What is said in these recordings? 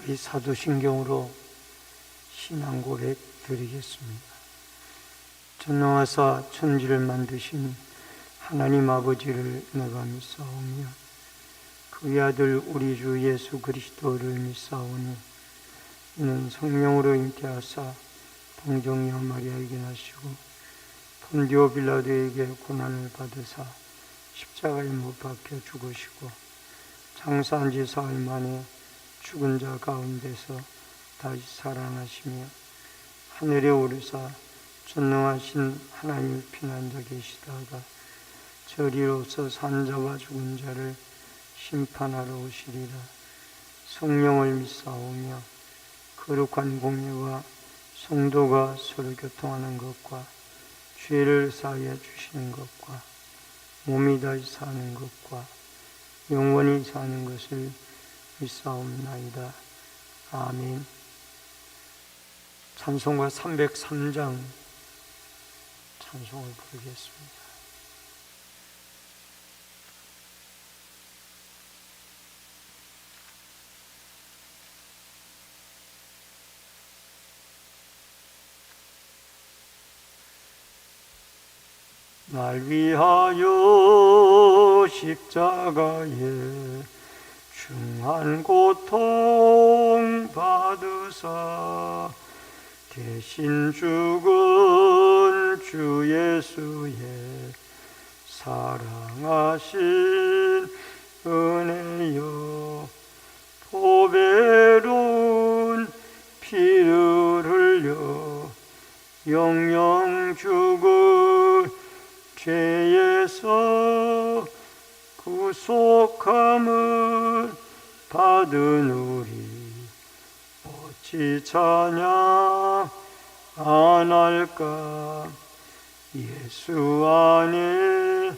우리 사도신경으로 신앙 고백 드리겠습니다. 전능하사 천지를 만드신 하나님 아버지를 내가 믿사오며 그의 아들 우리 주 예수 그리스도를 믿사오니 이는 성령으로 잉태하사 동정녀 마리아에게 나시고 본디오 빌라도에게 고난을 받으사 십자가에 못 박혀 죽으시고 장사한 지 사흘 만에 죽은 자 가운데서 다시 살아나시며 하늘에 오르사 전능하신 하나님의 피난자 계시다가 저리로서 산 자와 죽은 자를 심판하러 오시리라. 성령을 믿사오며 거룩한 공예와 성도가 서로 교통하는 것과 죄를 사하여 주시는 것과 몸이 다시 사는 것과 영원히 사는 것을 믿사옵나이다. 아멘. 찬송가 303장 찬송을 부르겠습니다. 날 위하여 십자가에 중한 고통 받으사 대신 죽은 주 예수의 사랑하신 은혜여 보배로운 피를 흘려 영영 죽을 죄에서 구속함을 받은 우리 어찌 찬양 안 할까. 예수 안에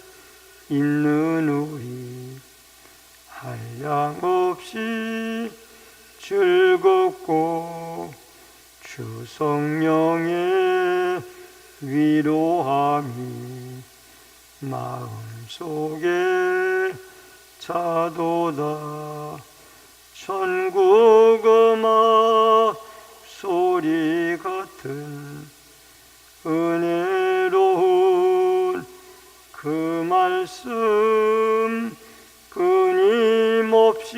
있는 우리 한량없이 즐겁고 주 성령의 위로함이 마음속에 차도다. 천국 음악 소리 같은 은혜로운 그 말씀 끊임없이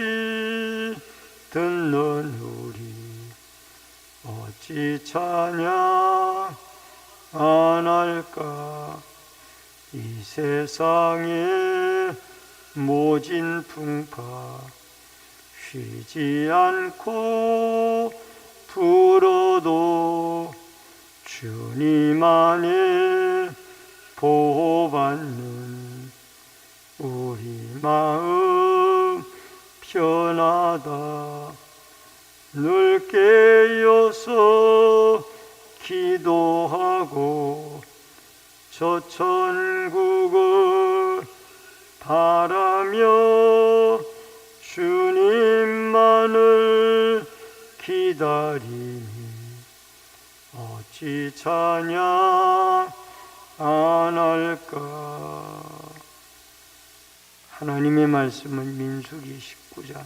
듣는 우리 어찌 찬양 안 할까. 이 세상에 모진 풍파 쉬지 않고 불어도 주님 안에 보호받는 우리 마음 편하다. 늘 깨어서 기도하고 저 천국을 바라며 주님만을 기다리니 어찌 찬양 안 할까. 하나님의 말씀은 민수기 19장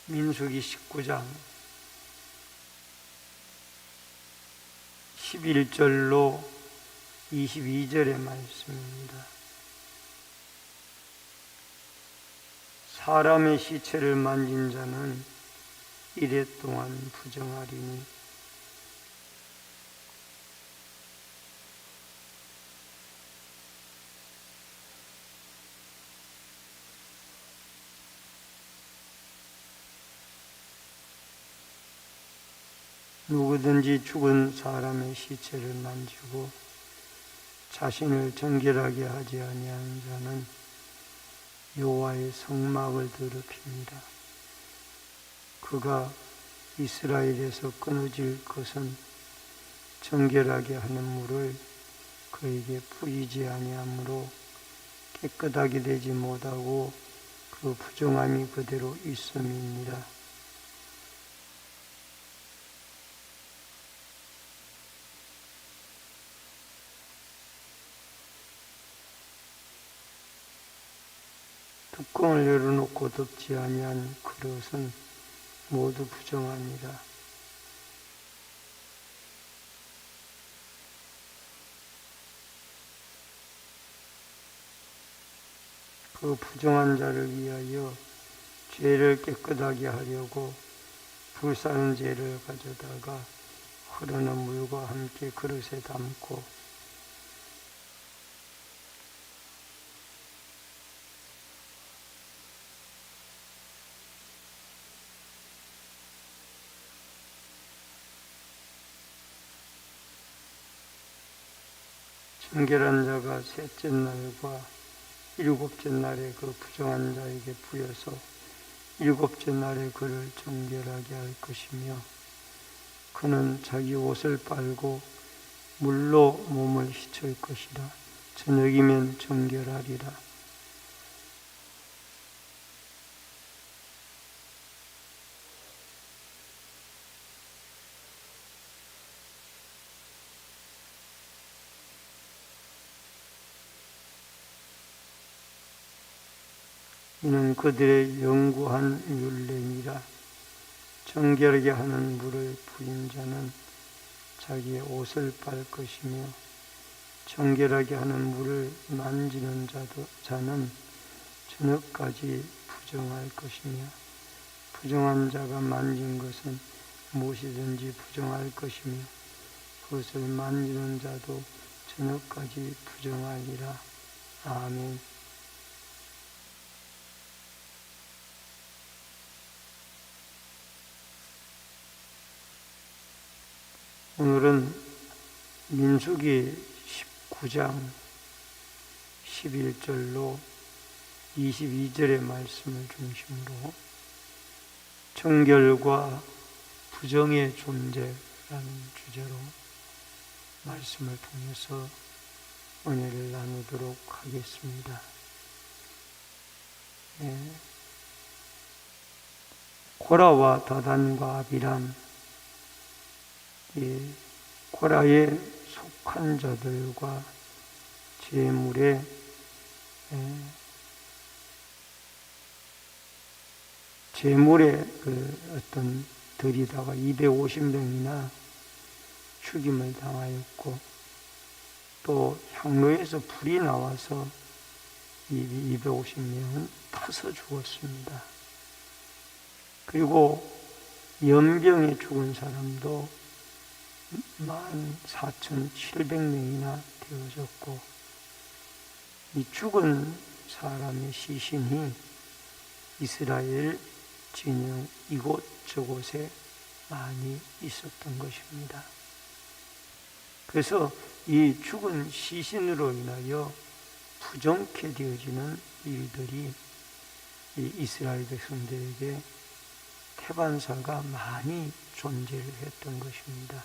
민수기 19장 11절로 22절의 말씀입니다. 사람의 시체를 만진 자는 이레 동안 부정하리니 누구든지 죽은 사람의 시체를 만지고 자신을 정결하게 하지 아니하는 자는 여호와의 성막을 더럽힙니다. 그가 이스라엘에서 끊어질 것은 정결하게 하는 물을 그에게 뿌리지 아니하므로 깨끗하게 되지 못하고 그 부정함이 그대로 있음이니라. 뚜껑을 열어놓고 덮지 아니한 그릇은 모두 부정하니라. 그 부정한 자를 위하여 죄를 깨끗하게 하려고 불사른 재를 가져다가 흐르는 물과 함께 그릇에 담고 정결한 자가 셋째 날과 일곱째 날에 그 부정한 자에게 부여서 일곱째 날에 그를 정결하게 할 것이며 그는 자기 옷을 빨고 물로 몸을 씻을 것이라. 저녁이면 정결하리라. 이는 그들의 영구한 율례니라. 정결하게 하는 물을 부인 자는 자기의 옷을 빨 것이며 정결하게 하는 물을 만지는 자는 저녁까지 부정할 것이며 부정한 자가 만진 것은 무엇이든지 부정할 것이며 그것을 만지는 자도 저녁까지 부정하리라. 아멘. 오늘은 민수기 19장 11절로 22절의 말씀을 중심으로 정결과 부정의 존재라는 주제로 말씀을 통해서 은혜를 나누도록 하겠습니다. 고라와 다단과 아비람, 고라에 속한 자들과 제물의 그 어떤 들이다가 250명이나 죽임을 당하였고 또 향로에서 불이 나와서 250명은 타서 죽었습니다. 그리고 연병에 죽은 사람도 14,700명이나 되어졌고 이 죽은 사람의 시신이 이스라엘 진영 이곳저곳에 많이 있었던 것입니다. 그래서 이 죽은 시신으로 인하여 부정케 되어지는 일들이 이 이스라엘 백성들에게 태반사가 많이 존재를 했던 것입니다.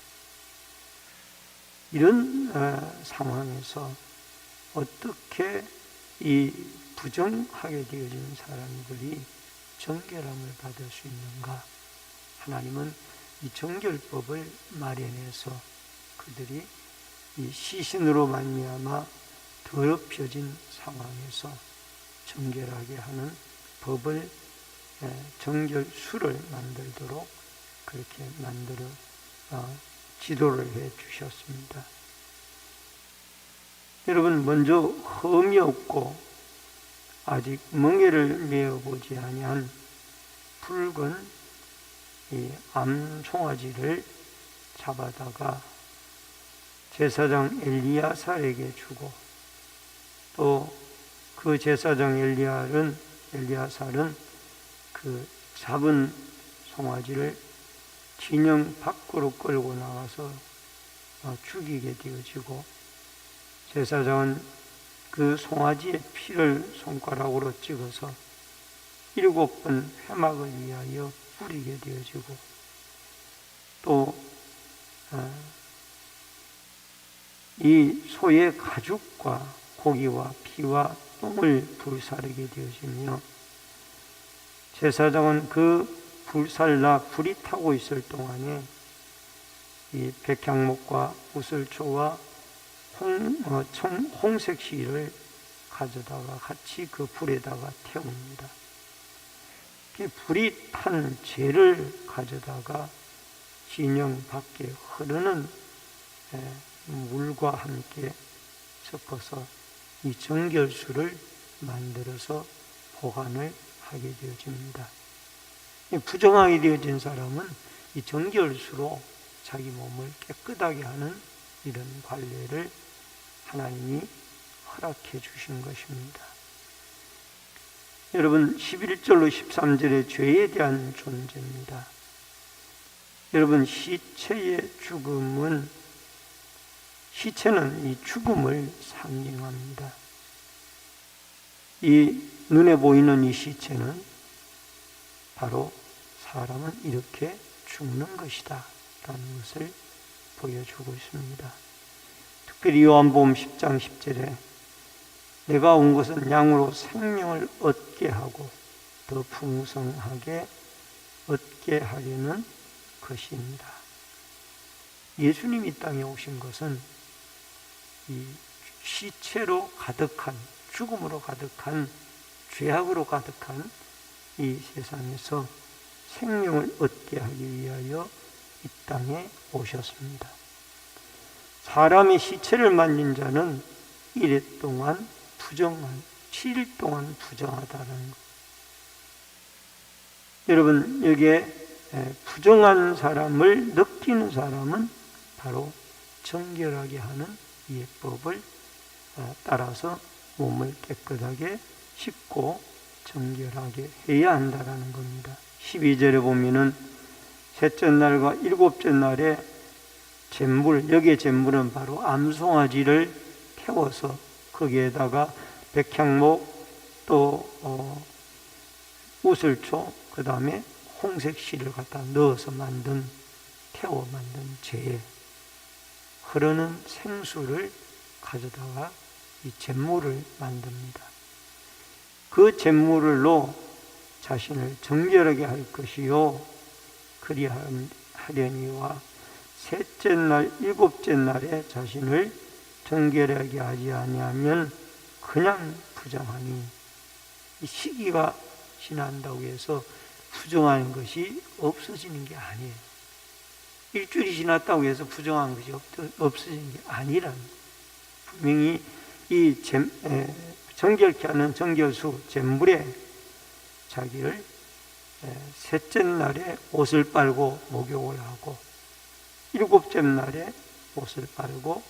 이런 상황에서 어떻게 이 부정하게 되어진 사람들이 정결함을 받을 수 있는가? 하나님은 이 정결법을 마련해서 그들이 이 시신으로 말미암아 더럽혀진 상황에서 정결하게 하는 법을 정결수를 만들도록 그렇게 만들어 지도를 해 주셨습니다. 여러분, 먼저 흠이 없고 아직 멍에를 메어보지 아니한 붉은 이 암송아지를 잡아다가 제사장 엘리야살에게 주고 또 그 제사장 엘리야살은 그 잡은 송아지를 진영 밖으로 끌고 나가서 죽이게 되어지고 제사장은 그 송아지의 피를 손가락으로 찍어서 7번 회막을 위하여 뿌리게 되어지고 또 이 소의 가죽과 고기와 피와 똥을 불사르게 되어지며 제사장은 그 불살라 불이 타고 있을 동안에 이 백향목과 우슬초와 홍색 실을 가져다가 같이 그 불에다가 태웁니다. 불이 탄 재를 가져다가 진영 밖에 흐르는 물과 함께 섞어서 이 정결수를 만들어서 보관을 하게 되어집니다. 부정하게 되어진 사람은 이 정결수로 자기 몸을 깨끗하게 하는 이런 관례를 하나님이 허락해 주신 것입니다. 여러분, 11절로 13절의 죄에 대한 존재입니다. 여러분, 시체의 죽음은, 시체는 이 죽음을 상징합니다. 이 눈에 보이는 이 시체는 바로 사람은 이렇게 죽는 것이다 라는 것을 보여주고 있습니다. 특별히 요한복음 10장 10절에 내가 온 것은 양으로 생명을 얻게 하고 더 풍성하게 얻게 하려는 것입니다. 예수님이 땅에 오신 것은 이 시체로 가득한, 죽음으로 가득한, 죄악으로 가득한 이 세상에서 생명을 얻게 하기 위하여 이 땅에 오셨습니다. 사람의 시체를 만진 자는 1일 동안 부정한, 7일 동안 부정하다는 것. 여러분, 여기에 부정한 사람을 느끼는 사람은 바로 정결하게 하는 예법을 따라서 몸을 깨끗하게 씻고 정결하게 해야 한다는 겁니다. 12절에 보면은 셋째 날과 일곱째 날에 잿물, 여기에 잿물은 바로 암송아지를 태워서 거기에다가 백향목, 또 우슬초, 그 다음에 홍색실을 갖다 넣어서 태워 만든 재에 흐르는 생수를 가져다가 이 잿물을 만듭니다. 그 잿물로 자신을 정결하게 할 것이요 그리하려니와 셋째 날, 일곱째 날에 자신을 정결하게 하지 아니하면 그냥 부정하니, 이 시기가 지난다고 해서 부정하는 것이 없어지는 게 아니에요. 일주일이 지났다고 해서 부정한 것이 없어지는 게 아니라는 거예요. 분명히 이 정결케 하는 정결수 잿물에 자기를 셋째 날에 옷을 빨고 목욕을 하고 일곱째 날에 옷을 빨고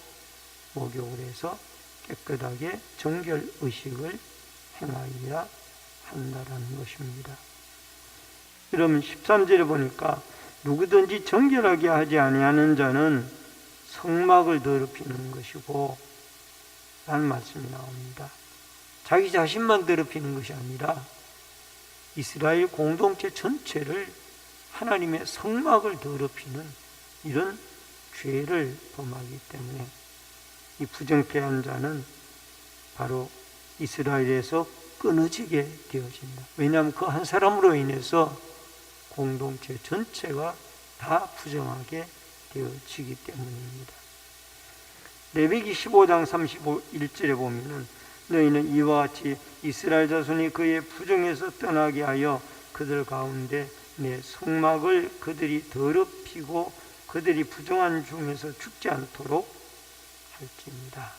목욕을 해서 깨끗하게 정결의식을 행하여야 한다라는 것입니다. 여러분, 13절에 보니까 누구든지 정결하게 하지 아니하는 자는 성막을 더럽히는 것이고 라는 말씀이 나옵니다. 자기 자신만 더럽히는 것이 아니라 이스라엘 공동체 전체를 하나님의 성막을 더럽히는 이런 죄를 범하기 때문에 이 부정케 한 자는 바로 이스라엘에서 끊어지게 되어진다. 왜냐하면 그 한 사람으로 인해서 공동체 전체가 다 부정하게 되어지기 때문입니다. 레위기 15장 31절에 보면은 너희는 이와 같이 이스라엘 자손이 그의 부정에서 떠나게 하여 그들 가운데 내 성막을 그들이 더럽히고 그들이 부정한 중에서 죽지 않도록 할지입니다.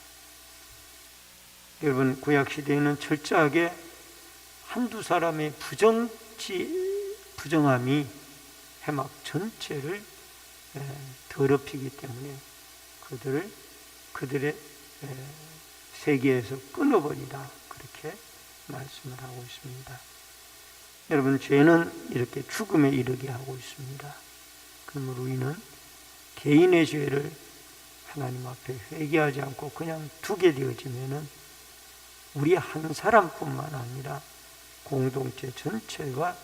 여러분, 구약시대에는 철저하게 한두 사람의 부정함이 해막 전체를 더럽히기 때문에 그들의 세계에서 끊어버리라, 그렇게 말씀을 하고 있습니다. 여러분, 죄는 이렇게 죽음에 이르게 하고 있습니다. 그러므로 우리는 개인의 죄를 하나님 앞에 회개하지 않고 그냥 두게 되어지면은 우리 한 사람뿐만 아니라 공동체 전체가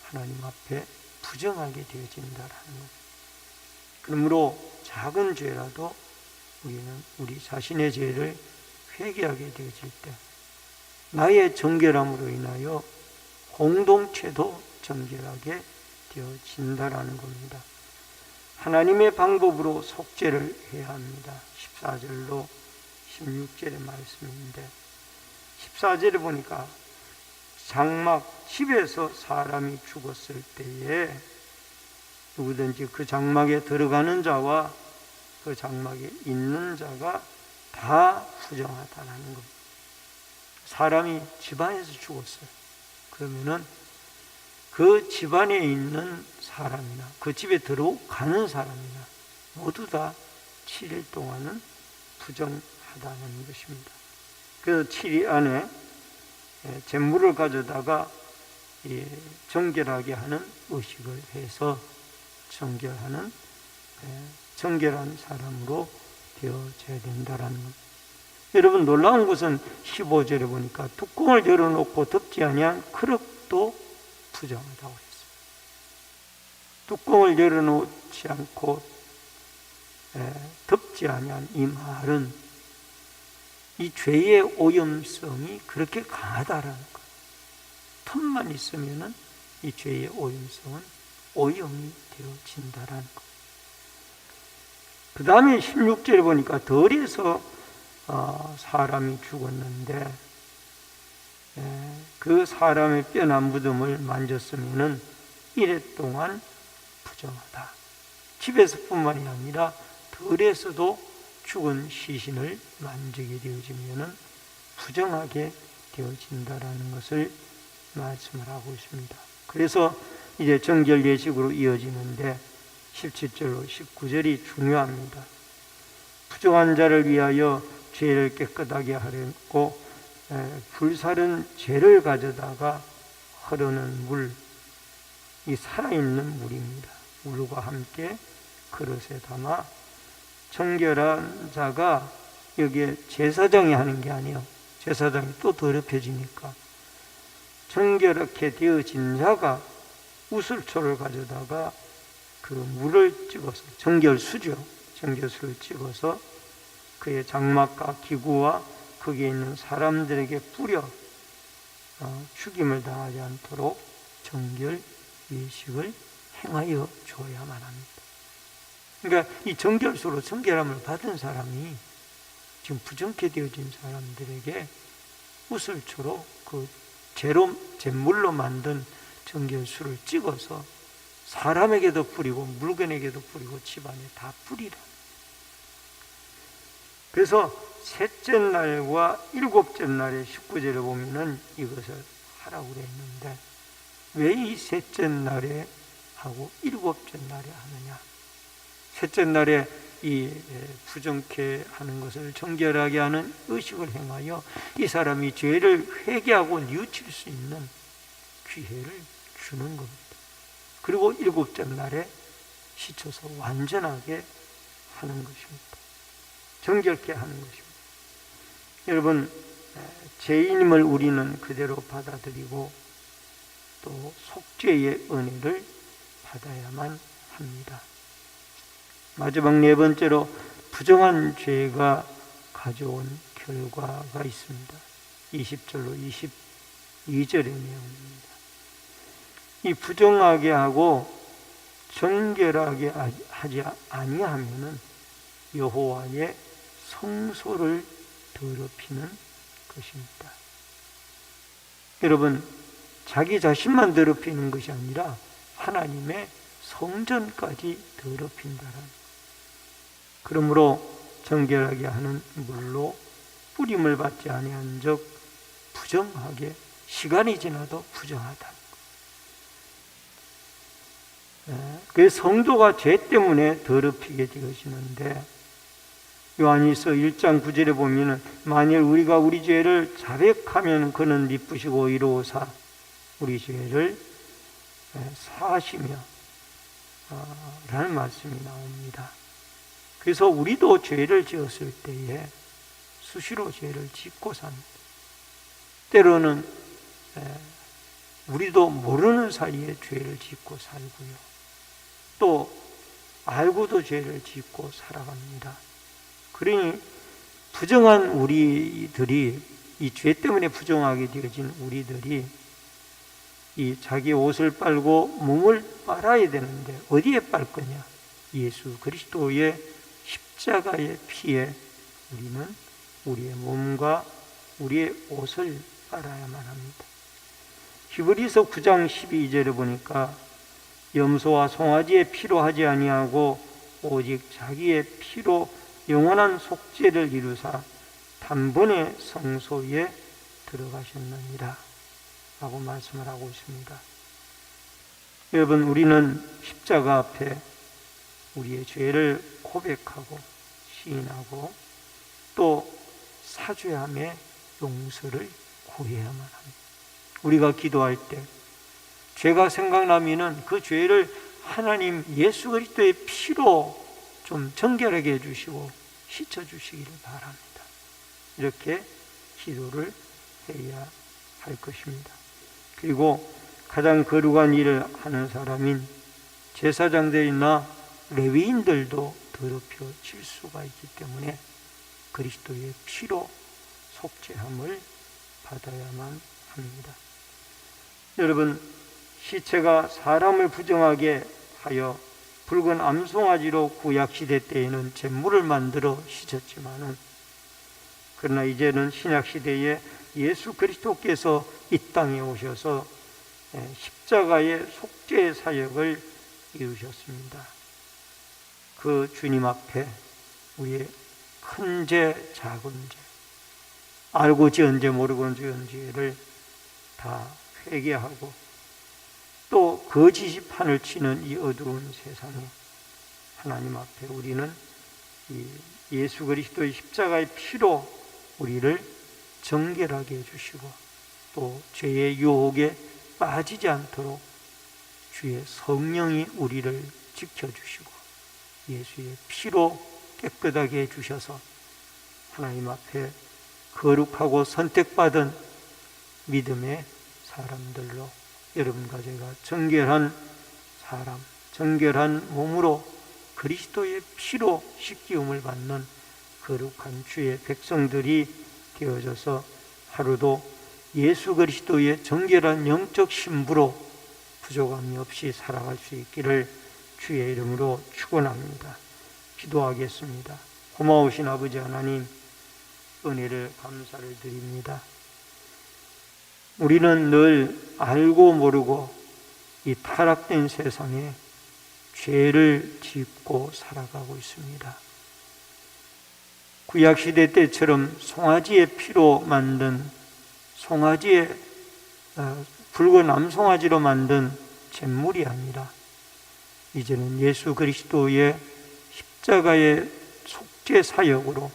하나님 앞에 부정하게 되어진다라는 것. 그러므로 작은 죄라도 우리는 우리 자신의 죄를 회개하게 되어질 때 나의 정결함으로 인하여 공동체도 정결하게 되어진다라는 겁니다. 하나님의 방법으로 속죄를 해야 합니다. 14절로 16절의 말씀인데 14절에 보니까 장막, 집에서 사람이 죽었을 때에 누구든지 그 장막에 들어가는 자와 그 장막에 있는 자가 다 부정하다라는 겁니다. 사람이 집안에서 죽었어요. 그러면은 그 집안에 있는 사람이나 그 집에 들어가는 사람이나 모두 다 7일 동안은 부정하다는 것입니다. 그래서 7일 안에 재물을 가져다가 정결하게 하는 의식을 해서 정결한 사람으로 되어져야 된다라는 겁니다. 여러분, 놀라운 것은 15절에 보니까 뚜껑을 열어놓고 덮지 아니한 그릇도 부정하다고 했어요. 뚜껑을 열어놓지 않고 덮지 아니한 이 말은 이 죄의 오염성이 그렇게 강하다라는 거예요. 틈만 있으면은 이 죄의 오염성은 오염이 되어진다라는 거예요. 그 다음에 16절에 보니까 덜에서 사람이 죽었는데 그 사람의 뼈나 무덤을 만졌으면은 이래 동안 부정하다. 집에서뿐만이 아니라 덜에서도 죽은 시신을 만지게 되어지면은 부정하게 되어진다라는 것을 말씀을 하고 있습니다. 그래서 이제 정결 예식으로 이어지는데 17절로 19절이 중요합니다. 부정한 자를 위하여 죄를 깨끗하게 하려고 불사른 죄를 가져다가 흐르는 물, 이 살아있는 물입니다. 물과 함께 그릇에 담아 정결한 자가 여기에 제사장이 하는 게 아니에요. 제사장이 또 더럽혀지니까 정결하게 되어진 자가 우슬초를 가져다가 그 물을 찍어서 정결수죠. 정결수를 찍어서 그의 장막과 기구와 거기에 있는 사람들에게 뿌려 죽임을 당하지 않도록 정결 예식을 행하여 줘야만 합니다. 그러니까 이 정결수로 정결함을 받은 사람이 지금 부정케 되어진 사람들에게 우슬초로 그 잿물로 만든 정결수를 찍어서 사람에게도 뿌리고 물건에게도 뿌리고 집안에 다 뿌리라. 그래서 셋째 날과 일곱째 날의 19절에 보면은 이것을 하라고 그랬는데 왜 이 셋째 날에 하고 일곱째 날에 하느냐? 셋째 날에 이 부정케 하는 것을 정결하게 하는 의식을 행하여 이 사람이 죄를 회개하고 뉘우칠 수 있는 기회를 주는 겁니다. 그리고 일곱째 날에 씻어서 완전하게 하는 것입니다. 정결케 하는 것입니다. 여러분, 죄인임을 우리는 그대로 받아들이고 또 속죄의 은혜를 받아야만 합니다. 마지막 네 번째로 부정한 죄가 가져온 결과가 있습니다. 20절로 22절의 내용입니다. 이 부정하게 하고 정결하게 하지 아니하면은 여호와의 성소를 더럽히는 것입니다. 여러분, 자기 자신만 더럽히는 것이 아니라 하나님의 성전까지 더럽힌다라는. 그러므로 정결하게 하는 물로 뿌림을 받지 아니한 적 부정하게 시간이 지나도 부정하다. 그 성도가 죄 때문에 더럽히게 되어지는데 요한일서 1장 9절에 보면은 만일 우리가 우리 죄를 자백하면 그는 미쁘시고 이로사 우리 죄를 사하시며 라는 말씀이 나옵니다. 그래서 우리도 죄를 지었을 때에 수시로 죄를 짓고 삽니다. 때로는 우리도 모르는 사이에 죄를 짓고 살고요. 또 알고도 죄를 짓고 살아갑니다. 그러니 부정한 우리들이 이 죄 때문에 부정하게 되어진 우리들이 이 자기 옷을 빨고 몸을 빨아야 되는데 어디에 빨 거냐? 예수 그리스도의 십자가의 피에 우리는 우리의 몸과 우리의 옷을 살아야만 합니다. 히브리서 9장 12절에 보니까 염소와 송아지의 피로 하지 아니하고 오직 자기의 피로 영원한 속죄를 이루사 단번에 성소에 들어가셨느니라 라고 말씀을 하고 있습니다. 여러분, 우리는 십자가 앞에 우리의 죄를 고백하고 시인하고 또 사죄함의 용서를 구해야만 합니다. 우리가 기도할 때 죄가 생각나면은 그 죄를 하나님 예수 그리스도의 피로 좀 정결하게 해주시고 씻어주시기를 바랍니다. 이렇게 기도를 해야 할 것입니다. 그리고 가장 거룩한 일을 하는 사람인 제사장들이나 레위인들도 더럽혀질 수가 있기 때문에 그리스도의 피로 속죄함을 받아야만 합니다. 여러분, 시체가 사람을 부정하게 하여 붉은 암송아지로 구약시대 때에는 제물을 만들어 씻었지만은, 그러나 이제는 신약시대에 예수 그리스도께서 이 땅에 오셔서 십자가의 속죄 사역을 이루셨습니다. 그 주님 앞에 우리의 큰 죄, 작은 죄, 알고 지은 죄, 모르고 지은 죄를 다 회개하고 또 거짓이 판을 치는 이 어두운 세상에 하나님 앞에 우리는 이 예수 그리스도의 십자가의 피로 우리를 정결하게 해주시고 또 죄의 유혹에 빠지지 않도록 주의 성령이 우리를 지켜주시고 예수의 피로 깨끗하게 해주셔서 하나님 앞에 거룩하고 선택받은 믿음의 사람들로 여러분과 제가 정결한 사람, 정결한 몸으로 그리스도의 피로 씻기움을 받는 거룩한 주의 백성들이 되어져서 하루도 예수 그리스도의 정결한 영적 신부로 부족함이 없이 살아갈 수 있기를 주의 이름으로 축원합니다. 기도하겠습니다. 고마우신 아버지 하나님, 은혜를 감사를 드립니다. 우리는 늘 알고 모르고 이 타락된 세상에 죄를 짓고 살아가고 있습니다. 구약시대 때처럼 송아지의 피로 만든 붉은 암송아지로 만든 제물이 아니라 이제는 예수 그리스도의 십자가의 속죄 사역으로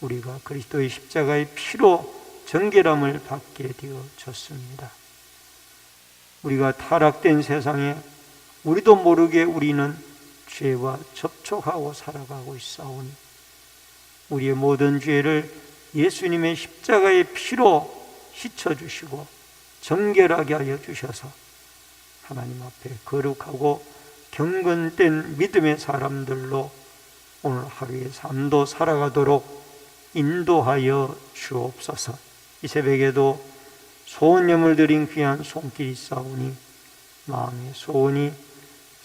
우리가 그리스도의 십자가의 피로 정결함을 받게 되어졌습니다. 우리가 타락된 세상에 우리도 모르게 우리는 죄와 접촉하고 살아가고 있사오니 우리의 모든 죄를 예수님의 십자가의 피로 씻어주시고 정결하게 하여 주셔서 하나님 앞에 거룩하고 경건된 믿음의 사람들로 오늘 하루의 삶도 살아가도록 인도하여 주옵소서. 이 새벽에도 소원염을 드린 귀한 손길이 있사오니 마음의 소원이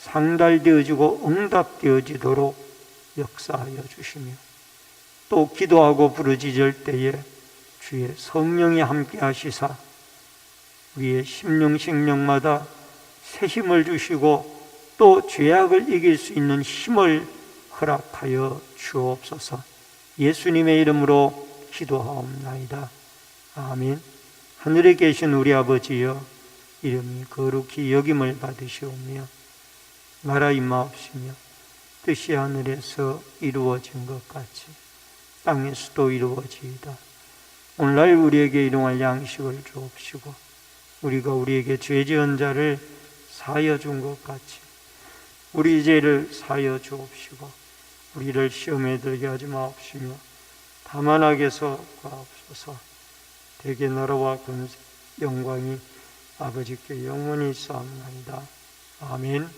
상달되어지고 응답되어지도록 역사하여 주시며 또 기도하고 부르짖을 때에 주의 성령이 함께 하시사 우리의 심령마다 새 힘을 주시고 또 죄악을 이길 수 있는 힘을 허락하여 주옵소서. 예수님의 이름으로 기도하옵나이다. 아멘. 하늘에 계신 우리 아버지여, 이름이 거룩히 여김을 받으시오며 나라 임하옵시며 뜻이 하늘에서 이루어진 것 같이 땅에서도 이루어지이다. 오늘날 우리에게 일용할 양식을 주옵시고 우리가 우리에게 죄 지은 자를 사하여 준 것 같이 우리 죄를 사하여 주옵시고 우리를 시험에 들게 하지 마옵시며 다만 악에서 구하옵소서. 대개 나라와 권세 영광이 아버지께 영원히 있사옵나이다. 아멘.